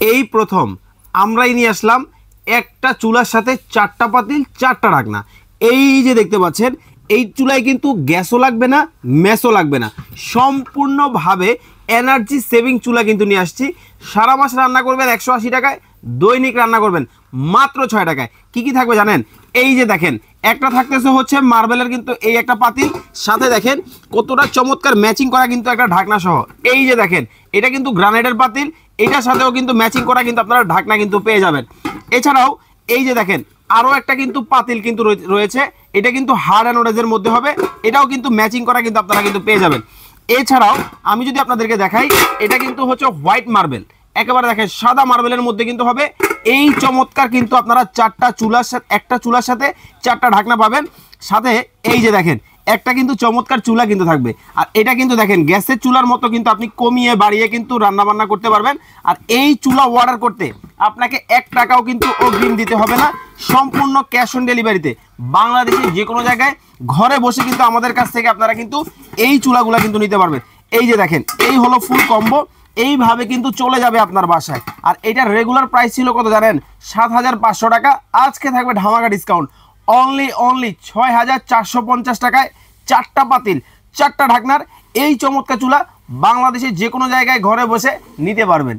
এই প্রথম আমরাই নিয়ে আসলাম একটা চুলার সাথে 4টা পাতিল 4টা ঢাকনা। এই যে দেখতে পাচ্ছেন, এই চুলায় কিন্তু গ্যাসও লাগবে না, ম্যাসও লাগবে না, সম্পূর্ণভাবে এনার্জি সেভিং চুলা কিন্তু নিয়ে আসছি। সারা মাস রান্না করবেন 180 টাকায়, দৈনিক রান্না করবেন মাত্র 6 টাকায়। কি কি থাকবে জানেন? এই যে দেখেন, একটা থাকতেছে হচ্ছে মার্বেলের কিন্তু এই একটা পাতিল, সাথে দেখেন কতটা চমৎকার ম্যাচিং করা কিন্তু একটা ঢাকনা সহ। এই যে দেখেন, এটা কিন্তু গ্রানাইটের পাতিল, এটার সাথেও কিন্তু ম্যাচিং করা কিন্তু আপনারা ঢাকনা কিন্তু পেয়ে যাবেন। এছাড়াও এই যে দেখেন, আরও একটা কিন্তু পাতিল কিন্তু রয়েছে, এটা কিন্তু হার্ড অ্যান্ড ওডেজের মধ্যে হবে, এটাও কিন্তু ম্যাচিং করা কিন্তু আপনারা কিন্তু পেয়ে যাবেন। এছাড়াও আমি যদি আপনাদেরকে দেখাই, এটা কিন্তু হচ্ছে হোয়াইট মার্বেল, একেবারে দেখেন সাদা মার্বেলের মধ্যে কিন্তু হবে। এই চমৎকার কিন্তু আপনারা একটা চুলার সাথে 4টা ঢাকনা পাবেন। সাথে এই যে দেখেন, একটা কিন্তু চমৎকার চুলা কিন্তু থাকবে। আর এটা কিন্তু দেখেন গ্যাসের চুলার মতো কিন্তু আপনি কমিয়ে বাড়িয়ে কিন্তু রান্না বান্না করতে পারবেন। আর এই চুলা অর্ডার করতে আপনাকে 1 টাকাও কিন্তু অগ্রিম দিতে হবে না, সম্পূর্ণ ক্যাশ অন ডেলিভারিতে বাংলাদেশের যে কোনো জায়গায় ঘরে বসে কিন্তু আমাদের কাছ থেকে আপনারা কিন্তু এই চুলাগুলা কিন্তু নিতে পারবেন। এই যে দেখেন, এই হলো ফুল কম্বো, এইভাবে কিন্তু চলে যাবে আপনার বাসায়। আর এটার রেগুলার প্রাইস ছিল কত জানেন? 7,500 টাকা। আজকে থাকবে ধামাকা ডিসকাউন্ট, অনলি 6,450 টাকায় 4টা পাতিল 4টা ঢাকনার এই চমৎকার চুলা বাংলাদেশের যে কোনো জায়গায় ঘরে বসে নিতে পারবেন।